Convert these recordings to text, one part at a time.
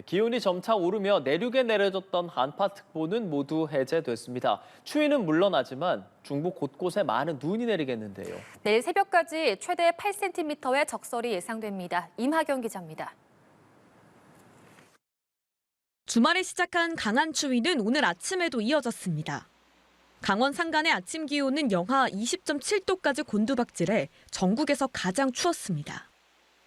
기온이 점차 오르며 내륙에 내려졌던 한파특보는 모두 해제됐습니다. 추위는 물러나지만 중부 곳곳에 많은 눈이 내리겠는데요. 내일 새벽까지 최대 8cm의 적설이 예상됩니다. 임하경 기자입니다. 주말에 시작한 강한 추위는 오늘 아침에도 이어졌습니다. 강원 산간의 아침 기온은 영하 20.7도까지 곤두박질해 전국에서 가장 추웠습니다.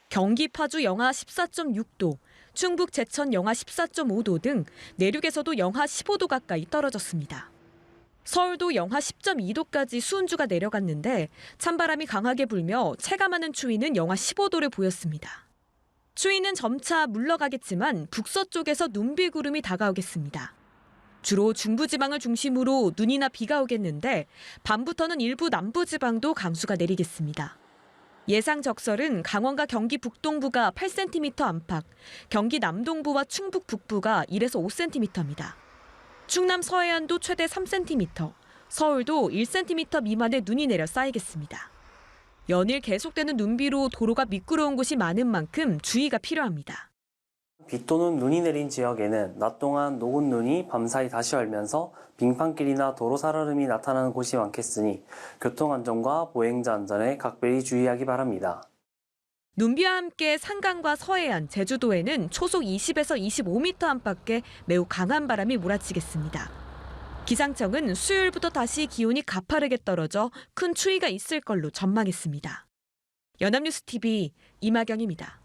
경기 파주 영하 14.6도, 충북 제천 영하 14.5도 등 내륙에서도 영하 15도 가까이 떨어졌습니다. 서울도 영하 10.2도까지 수은주가 내려갔는데 찬바람이 강하게 불며 체감하는 추위는 영하 15도를 보였습니다. 추위는 점차 물러가겠지만 북서쪽에서 눈비구름이 다가오겠습니다. 주로 중부지방을 중심으로 눈이나 비가 오겠는데 밤부터는 일부 남부지방도 강수가 내리겠습니다. 예상 적설은 강원과 경기 북동부가 8cm 안팎, 경기 남동부와 충북 북부가 1에서 5cm입니다. 충남 서해안도 최대 3cm, 서울도 1cm 미만의 눈이 내려 쌓이겠습니다. 연일 계속되는 눈비로 도로가 미끄러운 곳이 많은 만큼 주의가 필요합니다. 비 또는 눈이 내린 지역에는 낮 동안 녹은 눈이 밤사이 다시 얼면서 빙판길이나 도로 살얼음이 나타나는 곳이 많겠으니 교통안전과 보행자 안전에 각별히 주의하기 바랍니다. 눈비와 함께 산간과 서해안, 제주도에는 초속 20에서 25m 안팎의 매우 강한 바람이 몰아치겠습니다. 기상청은 수요일부터 다시 기온이 가파르게 떨어져 큰 추위가 있을 걸로 전망했습니다. 연합뉴스TV 임하경입니다.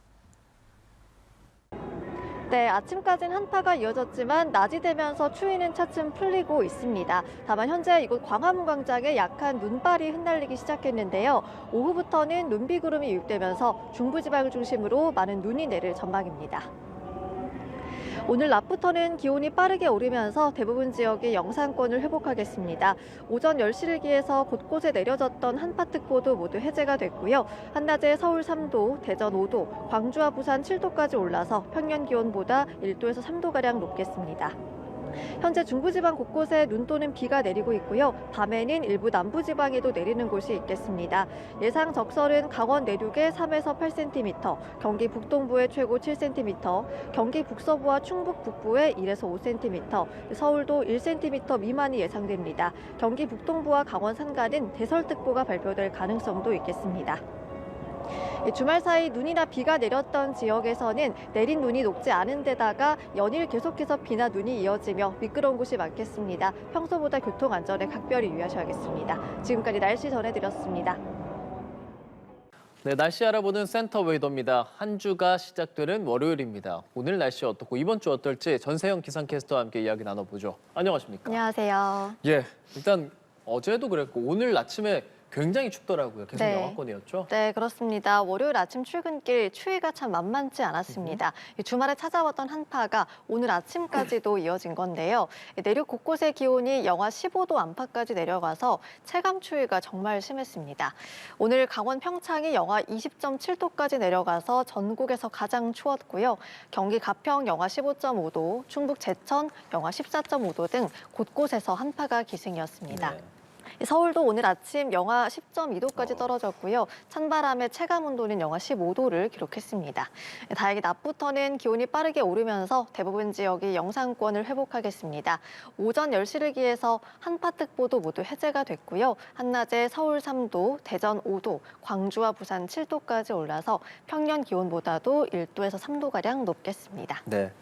네, 아침까지는 한파가 이어졌지만 낮이 되면서 추위는 차츰 풀리고 있습니다. 다만 현재 이곳 광화문 광장에 약한 눈발이 흩날리기 시작했는데요. 오후부터는 눈비구름이 유입되면서 중부지방을 중심으로 많은 눈이 내릴 전망입니다. 오늘 낮부터는 기온이 빠르게 오르면서 대부분 지역이 영상권을 회복하겠습니다. 오전 10시를 기해서 곳곳에 내려졌던 한파특보도 모두 해제가 됐고요. 한낮에 서울 3도, 대전 5도, 광주와 부산 7도까지 올라서 평년 기온보다 1도에서 3도가량 높겠습니다. 현재 중부지방 곳곳에 눈 또는 비가 내리고 있고요. 밤에는 일부 남부지방에도 내리는 곳이 있겠습니다. 예상 적설은 강원 내륙에 3에서 8cm, 경기 북동부에 최고 7cm, 경기 북서부와 충북 북부에 1에서 5cm, 서울도 1cm 미만이 예상됩니다. 경기 북동부와 강원 산간은 대설특보가 발표될 가능성도 있겠습니다. 주말 사이 눈이나 비가 내렸던 지역에서는 내린 눈이 녹지 않은 데다가 연일 계속해서 비나 눈이 이어지며 미끄러운 곳이 많겠습니다. 평소보다 교통 안전에 각별히 유의하셔야겠습니다. 지금까지 날씨 전해드렸습니다. 네, 날씨 알아보는 센터 웨이더입니다. 한 주가 시작되는 월요일입니다. 오늘 날씨 어떻고 이번 주 어떨지 전세영 기상캐스터와 함께 이야기 나눠보죠. 안녕하십니까? 안녕하세요. 예, 일단 어제도 그랬고 오늘 아침에 굉장히 춥더라고요. 계속 네. 영하권이었죠? 네, 그렇습니다. 월요일 아침 출근길 추위가 참 만만치 않았습니다. 주말에 찾아왔던 한파가 오늘 아침까지도 이어진 건데요. 내륙 곳곳의 기온이 영하 15도 안팎까지 내려가서 체감 추위가 정말 심했습니다. 오늘 강원 평창이 영하 20.7도까지 내려가서 전국에서 가장 추웠고요. 경기 가평 영하 15.5도, 충북 제천 영하 14.5도 등 곳곳에서 한파가 기승이었습니다. 네. 서울도 오늘 아침 영하 10.2도까지 떨어졌고요. 찬바람의 체감 온도는 영하 15도를 기록했습니다. 다행히 낮부터는 기온이 빠르게 오르면서 대부분 지역이 영상권을 회복하겠습니다. 오전 10시를 기해서 한파특보도 모두 해제가 됐고요. 한낮에 서울 3도, 대전 5도, 광주와 부산 7도까지 올라서 평년 기온보다도 1도에서 3도가량 높겠습니다. 네.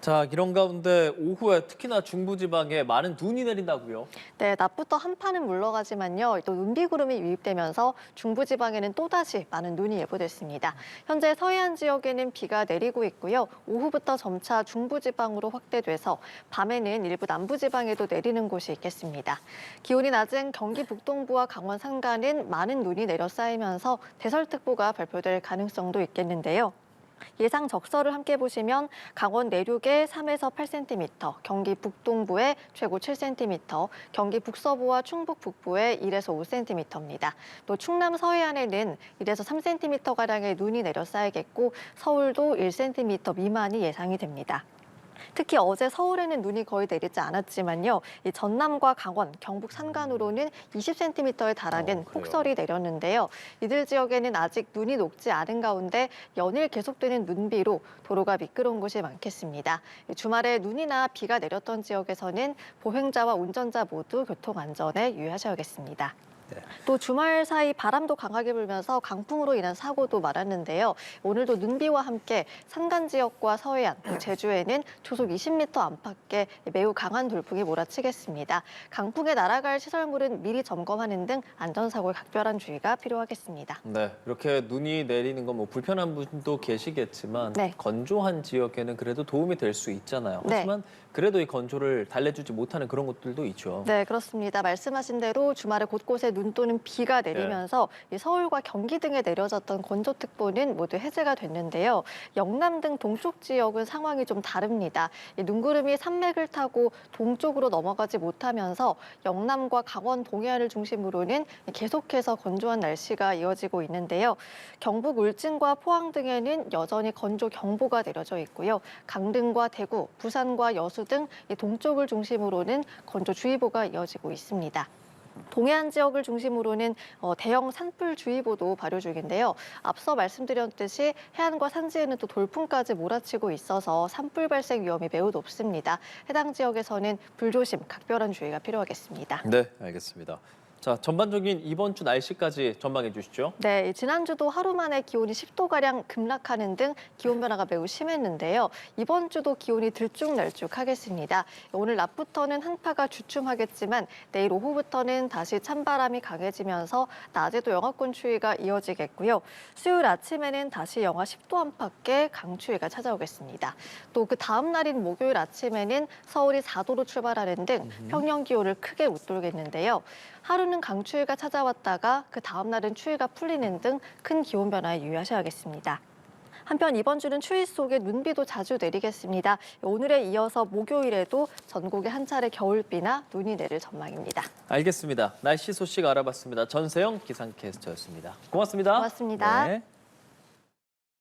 자, 이런 가운데 오후에 특히나 중부지방에 많은 눈이 내린다고요? 네, 낮부터 한파는 물러가지만요. 또 눈비구름이 유입되면서 중부지방에는 또다시 많은 눈이 예보됐습니다. 현재 서해안 지역에는 비가 내리고 있고요. 오후부터 점차 중부지방으로 확대돼서 밤에는 일부 남부지방에도 내리는 곳이 있겠습니다. 기온이 낮은 경기 북동부와 강원 산간은 많은 눈이 내려 쌓이면서 대설특보가 발표될 가능성도 있겠는데요. 예상 적설을 함께 보시면 강원 내륙에 3에서 8cm, 경기 북동부에 최고 7cm, 경기 북서부와 충북 북부에 1에서 5cm입니다. 또 충남 서해안에는 1에서 3cm가량의 눈이 내려 쌓이겠고 서울도 1cm 미만이 예상이 됩니다. 특히 어제 서울에는 눈이 거의 내리지 않았지만요. 이 전남과 강원, 경북 산간으로는 20cm에 달하는 그래요? 폭설이 내렸는데요. 이들 지역에는 아직 눈이 녹지 않은 가운데 연일 계속되는 눈비로 도로가 미끄러운 곳이 많겠습니다. 주말에 눈이나 비가 내렸던 지역에서는 보행자와 운전자 모두 교통 안전에 유의하셔야겠습니다. 또 주말 사이 바람도 강하게 불면서 강풍으로 인한 사고도 많았는데요. 오늘도 눈비와 함께 산간 지역과 서해안, 또 제주에는 초속 20m 안팎의 매우 강한 돌풍이 몰아치겠습니다. 강풍에 날아갈 시설물은 미리 점검하는 등 안전사고에 각별한 주의가 필요하겠습니다. 네, 이렇게 눈이 내리는 건 뭐 불편한 분도 계시겠지만 네. 건조한 지역에는 그래도 도움이 될 수 있잖아요. 네. 하지만 그래도 이 건조를 달래주지 못하는 그런 곳들도 있죠. 네, 그렇습니다. 말씀하신 대로 주말에 곳곳에 눈 또는 비가 내리면서 이 서울과 경기 등에 내려졌던 건조특보는 모두 해제가 됐는데요. 영남 등 동쪽 지역은 상황이 좀 다릅니다. 이 눈구름이 산맥을 타고 동쪽으로 넘어가지 못하면서 영남과 강원 동해안을 중심으로는 계속해서 건조한 날씨가 이어지고 있는데요. 경북 울진과 포항 등에는 여전히 건조 경보가 내려져 있고요. 강릉과 대구, 부산과 여수 등 이 동쪽을 중심으로는 건조주의보가 이어지고 있습니다. 동해안 지역을 중심으로는 대형 산불주의보도 발효 중인데요. 앞서 말씀드렸듯이 해안과 산지에는 또 돌풍까지 몰아치고 있어서 산불 발생 위험이 매우 높습니다. 해당 지역에서는 불조심, 각별한 주의가 필요하겠습니다. 네, 알겠습니다. 자, 전반적인 이번 주 날씨까지 전망해 주시죠. 네, 지난주도 하루 만에 기온이 10도가량 급락하는 등 기온 변화가 매우 심했는데요. 이번 주도 기온이 들쭉날쭉하겠습니다. 오늘 낮부터는 한파가 주춤하겠지만 내일 오후부터는 다시 찬바람이 강해지면서 낮에도 영하권 추위가 이어지겠고요. 수요일 아침에는 다시 영하 10도 안팎의 강추위가 찾아오겠습니다. 또 그 다음 날인 목요일 아침에는 서울이 4도로 출발하는 등 평년 기온을 크게 웃돌겠는데요. 하루는 강추위가 찾아왔다가 그 다음 날은 추위가 풀리는 등 큰 기온 변화에 유의하셔야겠습니다. 한편 이번 주는 추위 속에 눈비도 자주 내리겠습니다. 오늘에 이어서 목요일에도 전국에 한 차례 겨울비나 눈이 내릴 전망입니다. 알겠습니다. 날씨 소식 알아봤습니다. 전세영 기상캐스터였습니다. 고맙습니다. 고맙습니다. 네.